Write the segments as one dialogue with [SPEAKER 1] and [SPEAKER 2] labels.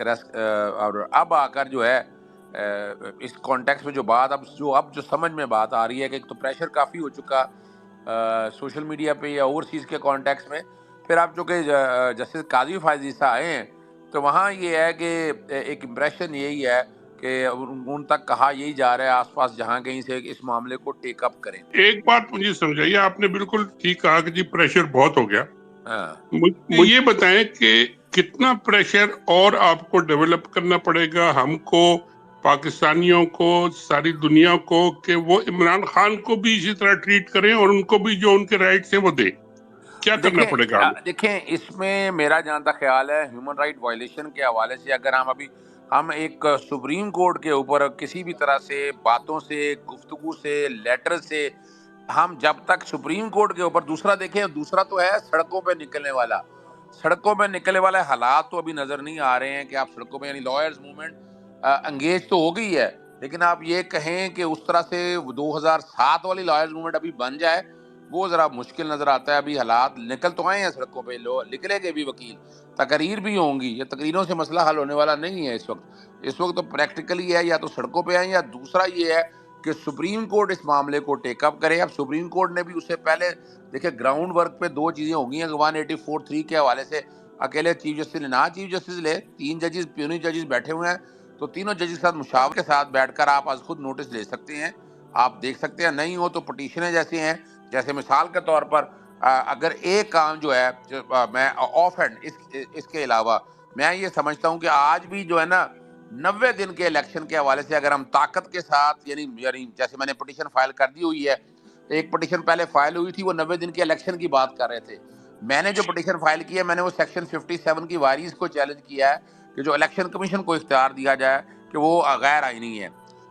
[SPEAKER 1] اور اب آ کر جو ہے اس کانٹیکس میں جو بات اب جو سمجھ میں بات آ رہی ہے کہ ایک تو پریشر کافی ہو چکا سوشل میڈیا پہ یا اوورسیز کے کانٹیکس میں. پھر آپ جو کہ جسٹس قاضی فائز عیسیٰ آئے ہیں تو وہاں یہ ہے کہ ایک امپریشن یہی ہے کہ ان تک کہا یہی جا رہا ہے آس پاس جہاں کہیں سے اس معاملے کو ٹیک اپ کریں.
[SPEAKER 2] ایک بات مجھے سمجھائیے، آپ نے بالکل ٹھیک کہا کہ جی پریشر بہت ہو گیا.
[SPEAKER 1] ہاں
[SPEAKER 2] مجھے یہ بتائیں کہ کتنا پریشر اور آپ کو ڈیولپ کرنا پڑے گا، ہم کو، پاکستانیوں کو، ساری دنیا کو، کہ وہ عمران خان کو بھی اسی طرح ٹریٹ کریں اور ان کو بھی جو ان کے رائٹس ہیں وہ دیں. کیا کرنا پڑے گا ہمیں؟
[SPEAKER 1] دیکھیں اس میں میرا جہاں تک خیال ہے ہیومن رائٹ وائلیشن کے حوالے سے اگر ہم ایک سپریم کورٹ کے اوپر کسی بھی طرح سے باتوں سے، گفتگو سے، لیٹر سے، ہم جب تک سپریم کورٹ کے اوپر دوسرا دیکھیں، دوسرا تو ہے سڑکوں پہ نکلنے والا حالات تو ابھی نظر نہیں آ رہے ہیں کہ آپ سڑکوں پہ، یعنی لائرز موومنٹ انگیج تو ہو گئی ہے، لیکن آپ یہ کہیں کہ اس طرح سے 2007 والی لائرز موومنٹ ابھی بن جائے وہ ذرا مشکل نظر آتا ہے. ابھی حالات نکل تو آئے ہیں سڑکوں پہ، نکلے گے بھی، وکیل تقریر بھی ہوں گی، یہ تقریروں سے مسئلہ حل ہونے والا نہیں ہے اس وقت تو پریکٹیکلی ہے یا تو سڑکوں پہ آئیں، یا دوسرا یہ ہے کہ سپریم کورٹ اس معاملے کو ٹیک اپ کرے. اب سپریم کورٹ نے بھی اس سے پہلے دیکھیں گراؤنڈ ورک پہ دو چیزیں ہو گئی ہیں 184(3) کے حوالے سے. اکیلے چیف جسٹس نے نہ چیف جسٹس لے، 3 ججز پیونی ججز بیٹھے ہوئے ہیں، تو تینوں ججز کے ساتھ مشاورت کے ساتھ بیٹھ کر آپ از خود نوٹس لے سکتے ہیں. آپ دیکھ سکتے ہیں، نہیں ہو تو پٹیشنیں جیسے ہیں، جیسے مثال کے طور پر اگر ایک کام جو ہے میں آف ہینڈ اس کے علاوہ میں یہ سمجھتا ہوں کہ آج بھی جو ہے نا 90 دن کے الیکشن کے حوالے سے اگر ہم طاقت کے ساتھ، یعنی جیسے میں نے پٹیشن فائل کر دی ہوئی ہے، ایک پٹیشن پہلے فائل ہوئی تھی وہ 90 دن کے الیکشن کی بات کر رہے تھے. میں نے جو پٹیشن فائل کی ہے میں نے وہ سیکشن 57 کی وائریز کو چیلنج کیا ہے کہ جو الیکشن کمیشن کو اختیار دیا جائے کہ وہ غیر آئینی ہے.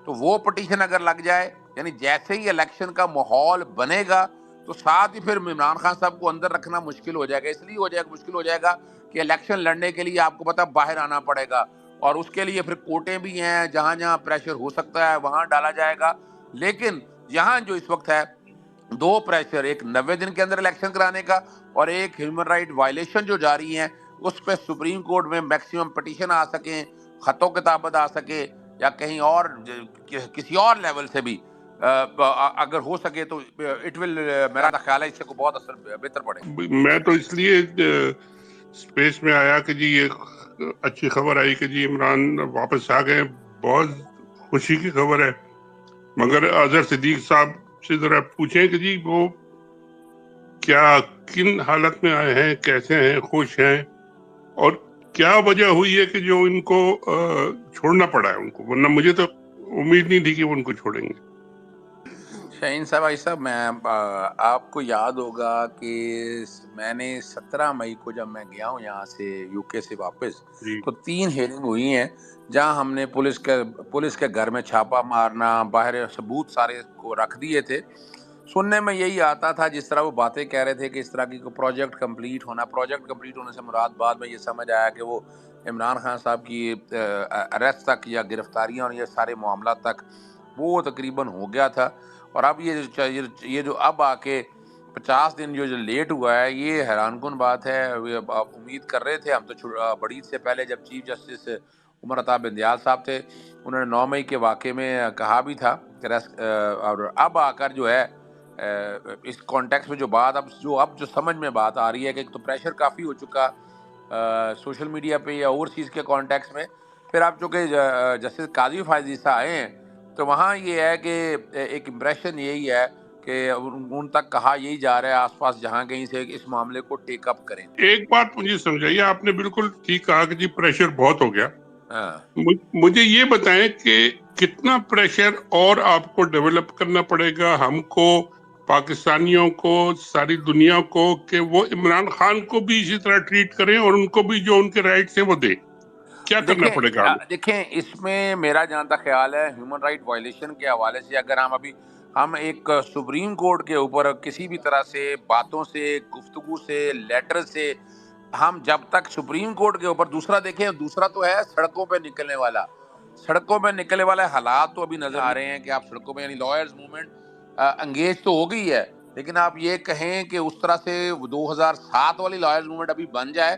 [SPEAKER 1] تو وہ پٹیشن اگر لگ جائے، یعنی جیسے ہی الیکشن کا ماحول بنے گا تو ساتھ ہی پھر عمران خان صاحب کو اندر رکھنا مشکل ہو جائے گا. اس لیے مشکل ہو جائے گا کہ الیکشن لڑنے کے لیے آپ کو پتہ باہر آنا پڑے گا، اور اس کے لیے پھر کوٹیں بھی ہیں، جہاں جہاں پریشر ہو سکتا ہے وہاں ڈالا جائے گا. لیکن یہاں جو اس وقت ہے دو پریشر، ایک 90 دن کے اندر الیکشن کرانے کا اور ایک ہیومن رائٹ وائلیشن جو جاری ہیں اس پہ سپریم کورٹ میں میکسیمم پٹیشن آ سکیں، خط و کتابت آ سکے، یا کہیں اور کسی اور لیول سے بھی اگر ہو سکے تو اٹ ول، میرا خیال ہے اس سے کو بہت اثر بہتر پڑے.
[SPEAKER 2] میں تو اس لیے اسپیس میں آیا کہ جی یہ اچھی خبر آئی کہ جی عمران واپس آ گئے، بہت خوشی کی خبر ہے. مگر اظہر صدیق صاحب سے ذرا پوچھیں کہ جی وہ کیا کن حالت میں آئے ہیں، کیسے ہیں، خوش ہیں، اور کیا وجہ ہوئی ہے کہ جو ان کو چھوڑنا پڑا ہے ان کو، ورنہ مجھے تو امید نہیں تھی کہ وہ ان کو چھوڑیں گے.
[SPEAKER 1] شاہین صاحب میں آپ کو یاد ہوگا کہ میں نے 17 مئی کو جب میں گیا ہوں یہاں سے یو کے سے واپس،
[SPEAKER 2] جی
[SPEAKER 1] تو 3 ہیئرنگ ہوئی ہیں جہاں ہم نے پولیس کے گھر میں چھاپا مارنا، باہر ثبوت سارے کو رکھ دیے تھے. سننے میں یہی آتا تھا جس طرح وہ باتیں کہہ رہے تھے کہ اس طرح کی پروجیکٹ کمپلیٹ ہونے سے مراد بعد میں یہ سمجھ آیا کہ وہ عمران خان صاحب کی اریسٹ تک یا گرفتاریاں اور یہ سارے معاملات تک وہ تقریباً ہو گیا تھا. اور اب یہ جو اب آ کے 50 دن جو لیٹ ہوا ہے یہ حیران کن بات ہے. آپ امید کر رہے تھے ہم تو بڑی عید سے پہلے جب چیف جسٹس عمر عطا بندیال صاحب تھے انہوں نے 9 مئی کے واقعے میں کہا بھی تھا کہ اور اب آ کر جو ہے اس کانٹیکس میں جو بات اب جو سمجھ میں بات آ رہی ہے کہ ایک تو پریشر کافی ہو چکا سوشل میڈیا پہ یا اوورسیز کے کانٹیکس میں. پھر آپ جو کہ جسٹس قاضی فائز عیسیٰ آئے ہیں تو وہاں یہ ہے کہ ایک امپریشن یہی ہے کہ ان تک کہا یہی جا رہا ہے آس پاس جہاں کہیں سے اس معاملے کو ٹیک اپ کریں.
[SPEAKER 2] ایک بات مجھے سمجھائیے، آپ نے بالکل ٹھیک کہا کہ جی پریشر بہت ہو گیا.
[SPEAKER 1] ہاں
[SPEAKER 2] مجھے یہ بتائیں کہ کتنا پریشر اور آپ کو ڈیولپ کرنا پڑے گا، ہم کو، پاکستانیوں کو، ساری دنیا کو، کہ وہ عمران خان کو بھی اسی طرح ٹریٹ کریں اور ان کو بھی جو ان کے رائٹس ہیں وہ دیں. کیا کرنا پڑے گا ہمیں؟
[SPEAKER 1] دیکھیں اس میں میرا جہاں تک خیال ہے ہیومن رائٹ وائلیشن کے حوالے سے اگر ہم ایک سپریم کورٹ کے اوپر کسی بھی طرح سے باتوں سے، گفتگو سے، لیٹر سے، ہم جب تک سپریم کورٹ کے اوپر دوسرا دیکھیں، دوسرا تو ہے سڑکوں پہ نکلنے والے حالات تو ابھی نظر آ رہے ہیں کہ آپ سڑکوں پہ، یعنی لائرز موومنٹ انگیج تو ہو گئی ہے، لیکن آپ یہ کہیں کہ اس طرح سے 2007 والی لائرز موومنٹ ابھی بن جائے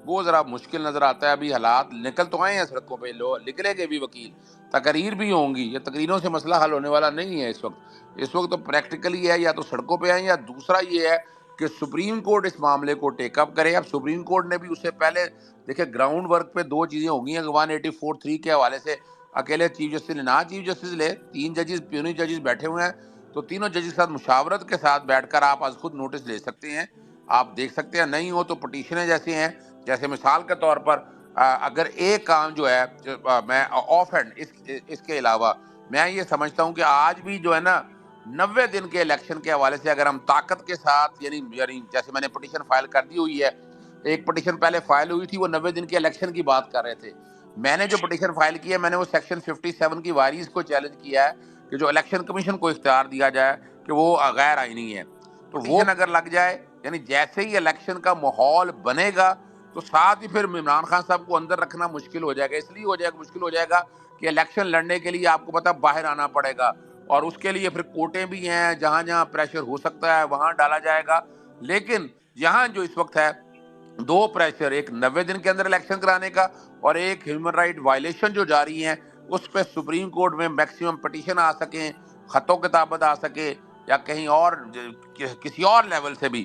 [SPEAKER 1] وہ ذرا مشکل نظر آتا ہے. ابھی حالات نکل تو آئے ہیں سڑکوں پہ، نکلے گے بھی وکیل، تقریر بھی ہوں گی. یہ تقریروں سے مسئلہ حل ہونے والا نہیں ہے اس وقت. اس وقت تو پریکٹیکلی ہے، یا تو سڑکوں پہ آئیں، یا دوسرا یہ ہے کہ سپریم کورٹ اس معاملے کو ٹیک اپ کرے. اب سپریم کورٹ نے بھی اس سے پہلے دیکھیں گراؤنڈ ورک پہ دو چیزیں ہو گئی ہیں. 184(3) کے حوالے سے اکیلے چیف جسٹس نے نہ چیف جسٹس لے، 3 ججز پیونی ججز بیٹھے ہوئے ہیں، تو تینوں ججز کے ساتھ مشاورت کے ساتھ بیٹھ کر آپ از خود نوٹس لے سکتے ہیں. آپ دیکھ سکتے ہیں، نہیں ہو تو پٹیشنیں جیسے ہیں، جیسے مثال کے طور پر اگر ایک کام جو ہے میں آف ہینڈ اس کے علاوہ میں یہ سمجھتا ہوں کہ آج بھی جو ہے نا 90 دن کے الیکشن کے حوالے سے اگر ہم طاقت کے ساتھ یعنی جیسے میں نے پٹیشن فائل کر دی ہوئی ہے، ایک پٹیشن پہلے فائل ہوئی تھی، وہ 90 دن کے الیکشن کی بات کر رہے تھے. میں نے جو پٹیشن فائل کی ہے، میں نے وہ سیکشن 57 کی وائریز کو چیلنج کیا ہے کہ جو الیکشن کمیشن کو اختیار دیا جائے کہ وہ غیر آئینی ہے. تو وہ اگر لگ جائے، یعنی جیسے ہی الیکشن کا ماحول بنے گا تو ساتھ ہی پھر عمران خان صاحب کو اندر رکھنا مشکل ہو جائے گا. اس لیے ہو جائے گا، مشکل ہو جائے گا کہ الیکشن لڑنے کے لیے آپ کو پتہ باہر آنا پڑے گا، اور اس کے لیے پھر کوٹیں بھی ہیں، جہاں جہاں پریشر ہو سکتا ہے وہاں ڈالا جائے گا. لیکن یہاں جو اس وقت ہے دو پریشر، ایک 90 دن کے اندر الیکشن کرانے کا، اور ایک ہیومن رائٹ وائلیشن جو جاری ہیں اس پہ سپریم کورٹ میں میکسیمم پٹیشن آ سکیں، خط و کتابت آ سکے، یا کہیں اور کسی اور لیول سے بھی